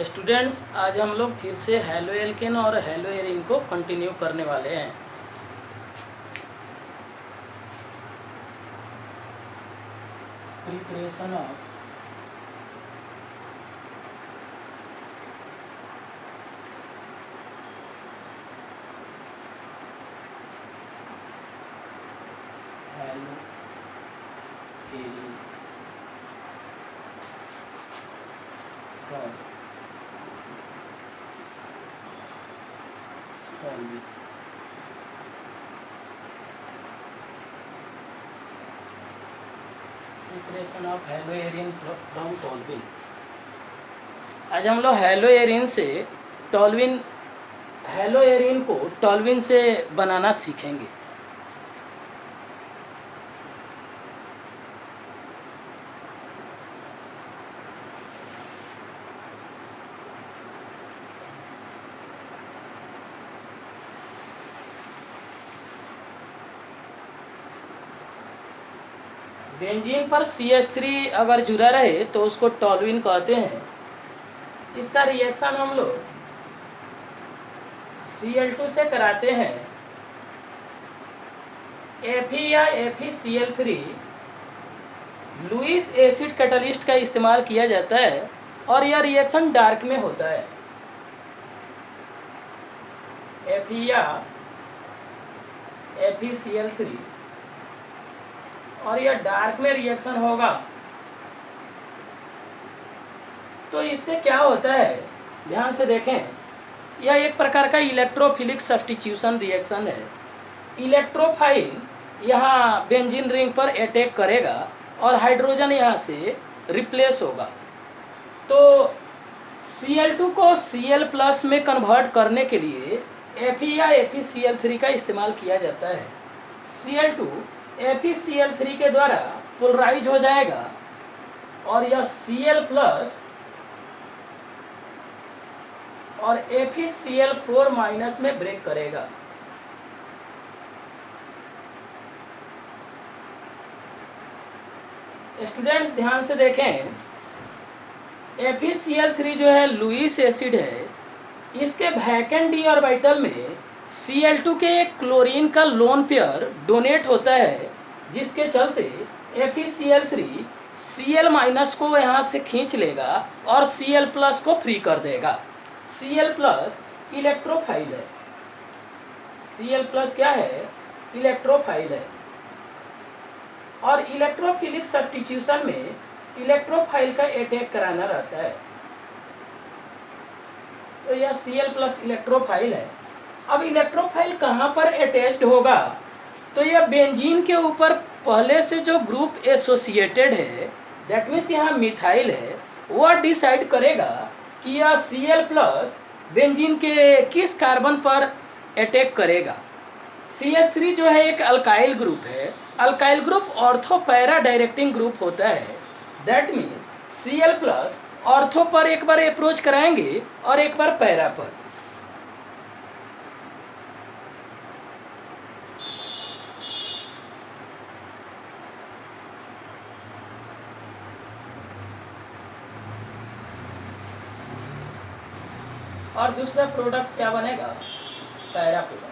Students, आज हम लोग फिर से हैलो एल्केन और हैलो एरीन को कंटिन्यू करने वाले हैं। Preparation of haloarene from toluene. Preparation of haloarene from toluene. आज हम लोग हैलो एरीन से टॉलविन हैलो एरीन को टॉलविन से बनाना सीखेंगे। बेंजीन पर CH3 अगर जुड़ा रहे तो उसको टॉलविन कहते हैं। इसका रिएक्शन हम लोग Cl2 से कराते हैं। Fe या FeCl3 लुईस एसिड कैटलिस्ट का इस्तेमाल किया जाता है और यह रिएक्शन डार्क में होता है। Fe या FeCl3 और यह डार्क में रिएक्शन होगा। तो इससे क्या होता है, ध्यान से देखें। यह एक प्रकार का इलेक्ट्रोफिलिक सब्स्टिट्यूशन रिएक्शन है। इलेक्ट्रोफाइल यहाँ बेंजीन रिंग पर अटैक करेगा और हाइड्रोजन यहाँ से रिप्लेस होगा। तो Cl2 को Cl+ में कन्वर्ट करने के लिए Fe या FeCl3 का इस्तेमाल किया जाता है। Cl2 FeCl3 के द्वारा पोलराइज हो जाएगा और यह Cl+ और FeCl4- में ब्रेक करेगा। स्टूडेंट्स ध्यान से देखें, FeCl3 जो है लुईस एसिड है। इसके वैकेंट d ऑर्बिटल में Cl2 के एक क्लोरीन का लोन पेयर डोनेट होता है, जिसके चलते FeCl3 Cl- को यहाँ से खींच लेगा और Cl+ को फ्री कर देगा। Cl+ इलेक्ट्रोफाइल है। Cl+ क्या है? इलेक्ट्रोफाइल है। और इलेक्ट्रोफिलिक सब्स्टिट्यूशन में इलेक्ट्रोफाइल का अटैक कराना रहता है। तो यह Cl+ इलेक्ट्रोफाइल है। अब इलेक्ट्रोफाइल कहाँ पर अटैच्ड होगा? तो यह बेंजीन के ऊपर पहले से जो ग्रुप एसोसिएटेड है, दैट मीन्स यहाँ मिथाइल है, वह डिसाइड करेगा कि यह Cl+ बेंजीन के किस कार्बन पर अटैक करेगा। CH3 जो है एक अल्काइल ग्रुप है। Alkyl group ortho para directing group होता है। दैट मीन्स Cl+ ऑर्थो पर एक बार अप्रोच कराएंगे और एक बार पैरा पर। और दूसरा प्रोडक्ट क्या बनेगा? Para product.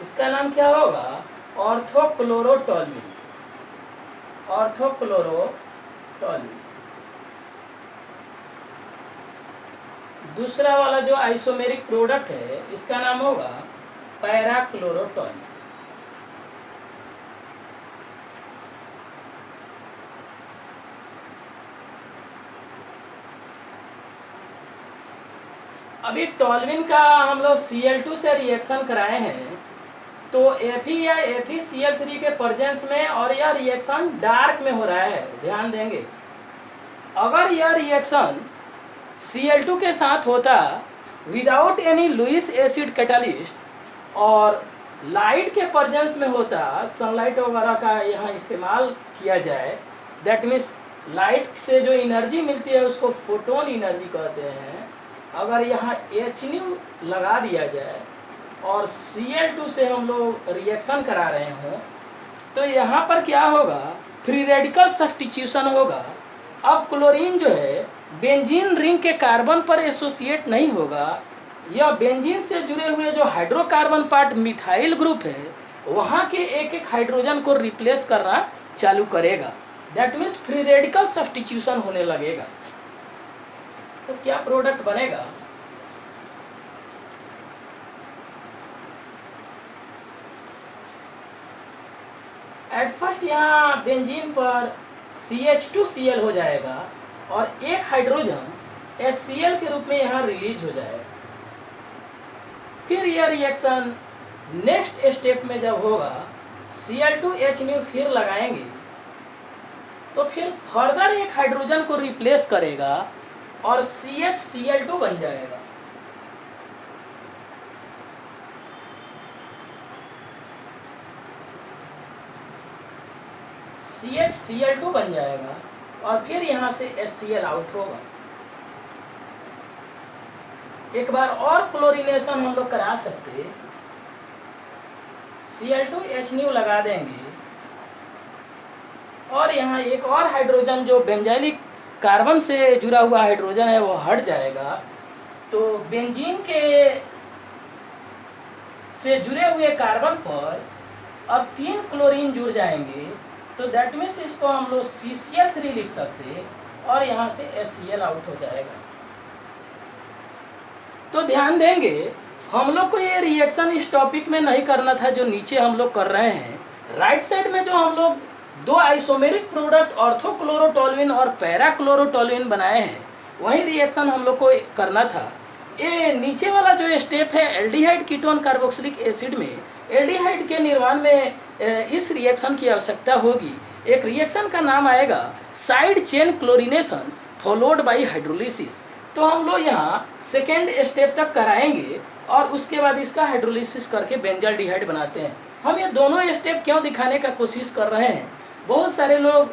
इसका नाम क्या होगा? ऑर्थोक्लोरोटोल्यूइन। ऑर्थोक्लोरोटोल्यूइन। दूसरा वाला जो आइसोमेरिक प्रोडक्ट है, इसका नाम होगा पैराक्लोरोटोल्यूइन। अभी टॉलविन का हम लोग Cl2 से रिएक्शन कराए हैं, तो Fe या FeCl3 के प्रेजेंस में, और यह रिएक्शन डार्क में हो रहा है। ध्यान देंगे, अगर यह रिएक्शन Cl2 के साथ होता without any Lewis acid catalyst और लाइट के प्रेजेंस में होता, सनलाइट वगैरह का यहाँ इस्तेमाल किया जाए, दैट मीन्स लाइट से जो एनर्जी मिलती है उसको फोटोन एनर्जी कहते हैं। अगर यहाँ H लगा दिया जाए और Cl2 से हम लोग रिएक्शन करा रहे हों, तो यहाँ पर क्या होगा, फ्री रेडिकल सब्स्टिट्यूशन होगा। अब क्लोरीन जो है बेंजीन रिंग के कार्बन पर एसोसिएट नहीं होगा, यह बेंजीन से जुड़े हुए जो हाइड्रोकार्बन पार्ट मिथाइल ग्रुप है वहाँ के एक एक हाइड्रोजन को रिप्लेस करना चालू करेगा। That means free radical substitution होने लगेगा। तो क्या प्रोडक्ट बनेगा, एट फर्स्ट यहाँ बेंजीन पर CH2Cl हो जाएगा और एक हाइड्रोजन HCl के रूप में यहाँ रिलीज हो जाएगा। फिर यह रिएक्शन नेक्स्ट स्टेप में जब होगा Cl2H फिर लगाएंगे तो फिर फर्दर एक हाइड्रोजन को रिप्लेस करेगा और CHCl2 बन जाएगा। CHCl2 बन जाएगा और फिर यहाँ से HCl आउट होगा। एक बार और क्लोरीनेशन हम लोग करा सकते, Cl2H लगा देंगे और यहाँ एक और हाइड्रोजन जो बेंजाइलिक कार्बन से जुड़ा हुआ हाइड्रोजन है वो हट जाएगा। तो बेंजीन के से जुड़े हुए कार्बन पर अब 3 क्लोरीन जुड़ जाएंगे, तो दैट मीन्स इसको हम लोग CCl3 लिख सकते हैं और यहाँ से HCl आउट हो जाएगा। तो ध्यान देंगे हम लोग को ये रिएक्शन इस टॉपिक में नहीं करना था जो नीचे हम लोग कर रहे हैं। राइट साइड में जो हम लोग 2 आइसोमेरिक प्रोडक्ट ऑर्थोक्लोरोटोल्यूइन और पैराक्लोरोटोल्यूइन बनाए हैं वही रिएक्शन हम लोग को करना था। ये नीचे वाला जो स्टेप है एल्डिहाइड कीटोन कार्बोक्सिलिक एसिड में एल्डिहाइड के निर्माण में इस रिएक्शन की आवश्यकता होगी। एक रिएक्शन का नाम आएगा side chain chlorination followed by hydrolysis. तो हम लोग यहाँ सेकेंड स्टेप तक कराएंगे और उसके बाद इसका हाइड्रोलिसिस करके बेंजाल्डिहाइड बनाते हैं। हम ये दोनों स्टेप क्यों दिखाने का कोशिश कर रहे हैं, बहुत सारे लोग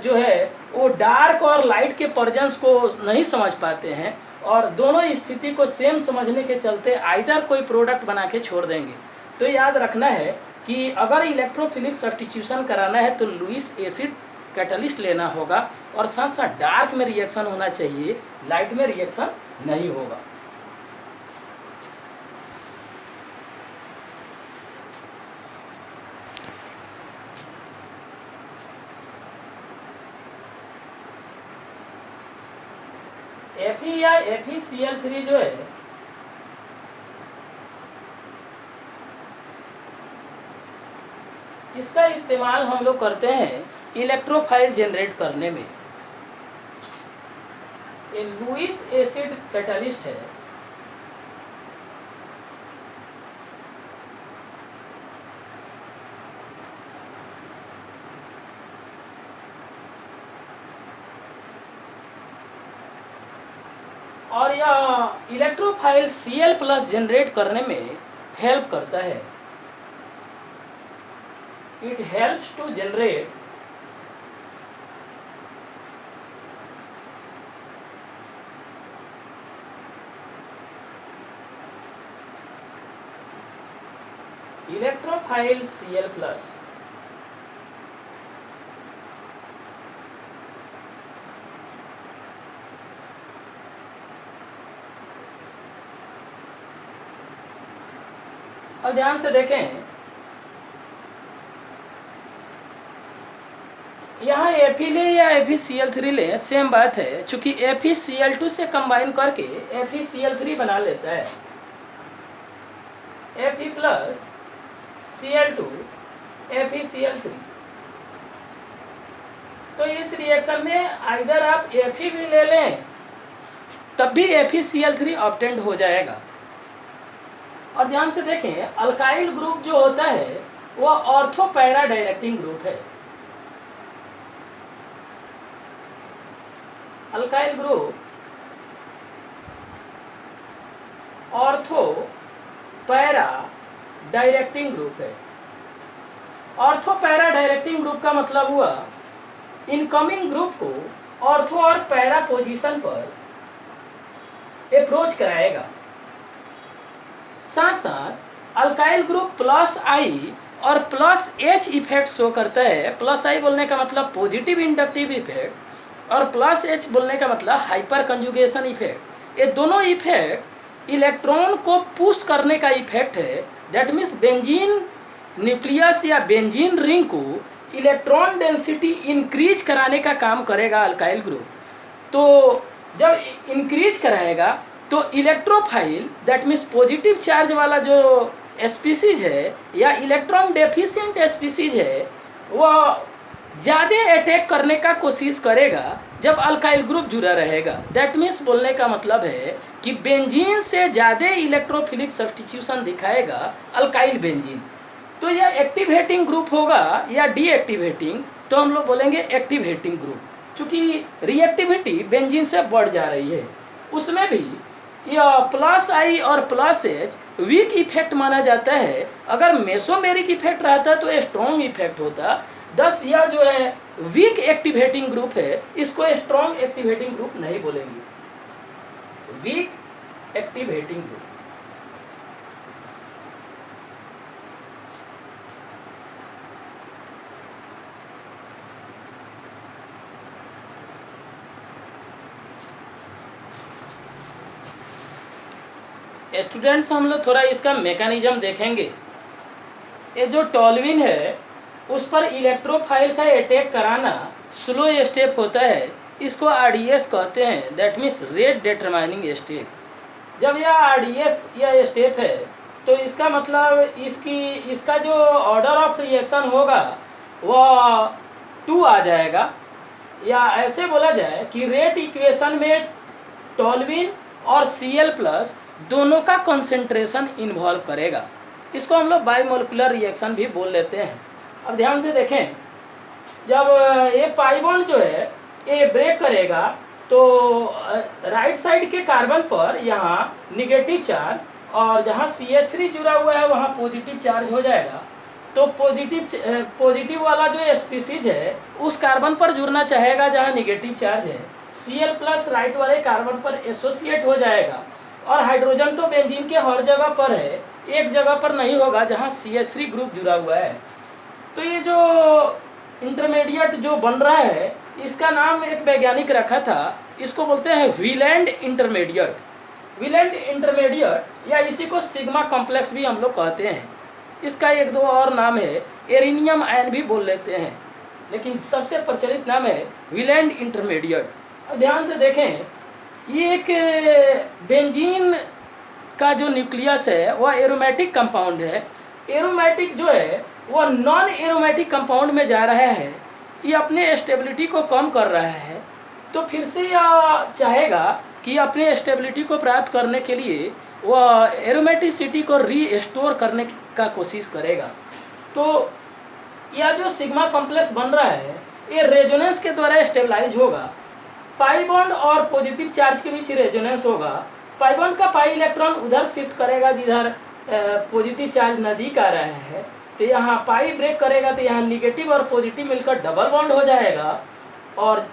जो है वो डार्क और लाइट के पर्जन्स को नहीं समझ पाते हैं और दोनों स्थिति को सेम समझने के चलते आइदर कोई प्रोडक्ट बना के छोड़ देंगे। तो याद रखना है कि अगर इलेक्ट्रोफिलिक सब्स्टिट्यूशन कराना है तो लुईस एसिड कैटलिस्ट लेना होगा और साथ साथ डार्क में रिएक्शन होना चाहिए, लाइट में रिएक्शन नहीं होगा। Fe या FeCl3 जो है इसका इस्तेमाल हम लोग करते हैं इलेक्ट्रोफाइल जनरेट करने में। ये लुईस एसिड कैटलिस्ट है। और यह इलेक्ट्रोफाइल Cl+ जनरेट करने में हेल्प करता है। It helps to generate electrophile Cl+। और ध्यान से देखें यहाँ Fe ले या FeCl3 ले सेम बात है, चूंकि FeCl2 से कंबाइन करके FeCl3 बना लेता है। Fe+Cl2 FeCl3। तो इस रिएक्शन में आइदर आप Fe भी ले लें तब भी FeCl3 ऑब्टेंड हो जाएगा। और ध्यान से देखें अल्काइल ग्रुप जो होता है वह ऑर्थो पैरा डायरेक्टिंग ग्रुप है। Alkyl group ortho para directing group है। ऑर्थो पैरा डायरेक्टिंग ग्रुप का मतलब हुआ इनकमिंग ग्रुप को ऑर्थो और पैरा पोजीशन पर अप्रोच कराएगा। साथ साथ अल्काइल ग्रुप प्लस आई और प्लस एच इफेक्ट शो करता है। प्लस आई बोलने का मतलब पॉजिटिव इंडक्टिव इफेक्ट और प्लस एच बोलने का मतलब हाइपर कंजुगेशन इफेक्ट। ये दोनों इफेक्ट इलेक्ट्रॉन को पुश करने का इफेक्ट है। दैट मीन्स बेंजीन न्यूक्लियस या बेंजीन रिंग को इलेक्ट्रॉन डेंसिटी इंक्रीज कराने का काम करेगा अल्काइल ग्रुप। तो जब इंक्रीज कराएगा तो electrophile that means positive charge वाला जो स्पीसीज है या इलेक्ट्रॉन डेफिशिएंट स्पीसीज है वह ज़्यादा अटैक करने का कोशिश करेगा जब अल्काइल ग्रुप जुड़ा रहेगा। दैट मीन्स बोलने का मतलब है कि बेंजीन से ज़्यादा इलेक्ट्रोफिलिक सब्स्टिट्यूशन दिखाएगा अल्काइल बेंजीन। तो यह एक्टिवेटिंग ग्रुप होगा या डीएक्टिवेटिंग, तो हम लोग बोलेंगे एक्टिवेटिंग ग्रुप। चूँकि रिएक्टिविटी बेंजीन से बढ़ जा रही है, उसमें भी यह प्लस आई और प्लस एच वीक इफेक्ट माना जाता है। अगर मेसोमेरिक इफेक्ट रहता तो स्ट्रॉन्ग इफेक्ट होता। दस यह जो है वीक एक्टिवेटिंग ग्रुप है, इसको स्ट्रॉन्ग एक्टिवेटिंग ग्रुप नहीं बोलेंगे, वीक एक्टिवेटिंग ग्रुप। स्टूडेंट्स हम लोग थोड़ा इसका मैकेनिज्म देखेंगे। ये जो टॉल्विन है उस पर इलेक्ट्रोफाइल का अटैक कराना स्लो स्टेप होता है, इसको आरडीएस कहते हैं। That means rate determining step. जब यह आरडीएस यह स्टेप है तो इसका मतलब इसका जो ऑर्डर ऑफ रिएक्शन होगा वह 2 आ जाएगा, या ऐसे बोला जाए कि रेट इक्वेशन में टॉल्विन और Cl+ दोनों का कंसंट्रेशन इन्वॉल्व करेगा। इसको हम लोग बायोमोलिकुलर रिएक्शन भी बोल लेते हैं। अब ध्यान से देखें, जब ये पाई बॉन्ड जो है ये ब्रेक करेगा तो राइट साइड के कार्बन पर यहाँ निगेटिव चार्ज और जहाँ CH3 जुड़ा हुआ है वहाँ पॉजिटिव चार्ज हो जाएगा। तो पॉजिटिव वाला जो स्पीसीज है उस कार्बन पर जुड़ना चाहेगा जहाँ निगेटिव चार्ज है। Cl+ राइट वाले कार्बन पर एसोसिएट हो जाएगा। और हाइड्रोजन तो बेंजीन के हर जगह पर है, एक जगह पर नहीं होगा जहाँ CH3 ग्रुप जुड़ा हुआ है। तो ये जो इंटरमीडिएट जो बन रहा है इसका नाम एक वैज्ञानिक रखा था, इसको बोलते हैं व्हीलैंड इंटरमीडिएट। व्हीलैंड इंटरमीडिएट या इसी को सिग्मा कॉम्प्लेक्स भी हम लोग कहते हैं। इसका एक दो और नाम है, एरिनियम आयन भी बोल लेते हैं, लेकिन सबसे प्रचलित नाम है व्हीलैंड इंटरमीडिएट। अब ध्यान से देखें, ये एक बेंजीन का जो न्यूक्लियस है वह एरोमेटिक कंपाउंड है। एरोमेटिक जो है वह नॉन एरोमेटिक कंपाउंड में जा रहा है, ये अपने स्टेबिलिटी को कम कर रहा है। तो फिर से यह चाहेगा कि अपने स्टेबिलिटी को प्राप्त करने के लिए वह एरोमेटिसिटी को रीस्टोर करने का कोशिश करेगा। तो यह जो सिग्मा कॉम्प्लेक्स बन रहा है ये रेजोनेंस के द्वारा स्टेबलाइज होगा। पाई बॉन्ड और पॉजिटिव चार्ज के बीच रेजोनेंस होगा। पाई बॉन्ड का पाई इलेक्ट्रॉन उधर शिफ्ट करेगा जिधर पॉजिटिव चार्ज नज़दीक आ रहा है, तो यहाँ पाई ब्रेक करेगा तो यहाँ निगेटिव और पॉजिटिव मिलकर डबल बॉन्ड हो जाएगा और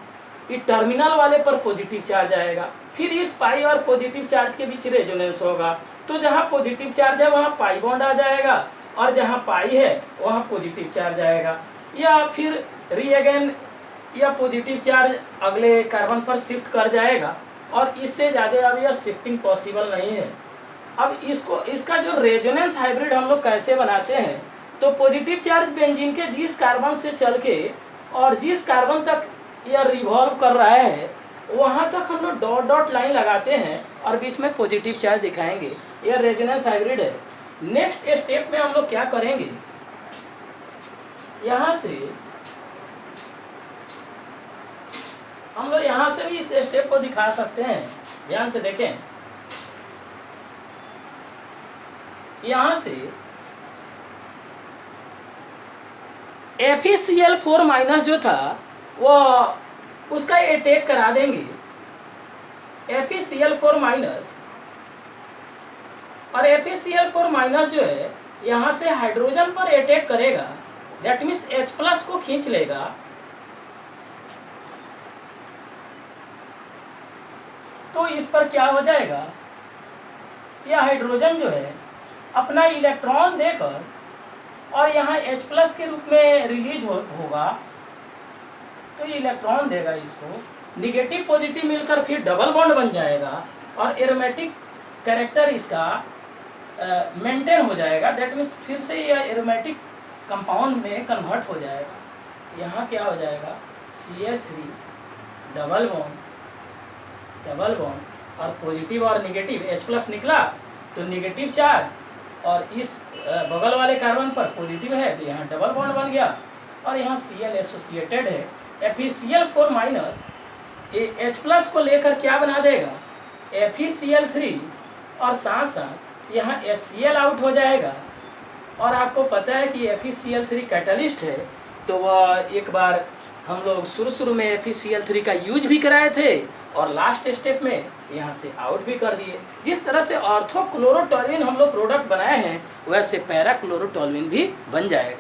इस टर्मिनल वाले पर पॉजिटिव चार्ज आएगा। फिर इस पाई और पॉजिटिव चार्ज के बीच रेजोनेंस होगा, तो जहाँ पॉजिटिव चार्ज है वहाँ पाई बॉन्ड आ जाएगा और जहाँ पाई है वहाँ पॉजिटिव चार्ज आएगा। या फिर रीअगेन या पॉजिटिव चार्ज अगले कार्बन पर शिफ्ट कर जाएगा और इससे ज़्यादा अब यह शिफ्टिंग पॉसिबल नहीं है। अब इसका जो रेजोनेंस हाइब्रिड हम लोग कैसे बनाते हैं, तो पॉजिटिव चार्ज बेंजीन के जिस कार्बन से चल के और जिस कार्बन तक यह रिवॉल्व कर रहा है वहाँ तक हम लोग डॉट डॉट लाइन लगाते हैं और बीच में पॉजिटिव चार्ज दिखाएंगे। यह रेजोनेंस हाइब्रिड है। नेक्स्ट स्टेप में हम लोग क्या करेंगे, यहाँ से हम लोग यहाँ से भी इस स्टेप को दिखा सकते हैं। ध्यान से देखें, यहाँ से FeCl4- जो था वो उसका अटैक करा देंगे। FeCl4- और FeCl4- जो है यहाँ से हाइड्रोजन पर अटैक करेगा। दैट मीन्स H+ को खींच लेगा। तो इस पर क्या हो जाएगा, यह हाइड्रोजन जो है अपना इलेक्ट्रॉन देकर और यहाँ H प्लस के रूप में रिलीज होगा, तो ये इलेक्ट्रॉन देगा इसको, निगेटिव पॉजिटिव मिलकर फिर डबल बॉन्ड बन जाएगा और एरोमेटिक कैरेक्टर इसका मेंटेन हो जाएगा। दैट मीन्स फिर से यह एरोमेटिक कंपाउंड में कन्वर्ट हो जाएगा। यहाँ क्या हो जाएगा, CH3 डबल बॉन्ड और पॉजिटिव और निगेटिव, H प्लस निकला तो निगेटिव चार्ज और इस बगल वाले कार्बन पर पॉजिटिव है तो यहाँ डबल बॉन्ड बन गया और यहाँ Cl एसोसिएटेड है। FeCl4 माइनस H प्लस को लेकर क्या बना देगा, FeCl3 और साथ साथ यहाँ HCl आउट हो जाएगा। और आपको पता है कि FeCl3 कैटलिस्ट है, तो वह एक बार हम लोग शुरू में FeCl3 का यूज भी कराए थे और लास्ट स्टेप में यहाँ से आउट भी कर दिए। जिस तरह से ऑर्थोक्लोरोटोल्यूइन हम लोग प्रोडक्ट बनाए हैं वैसे पैराक्लोरोटोल्यूइन भी बन जाएगा।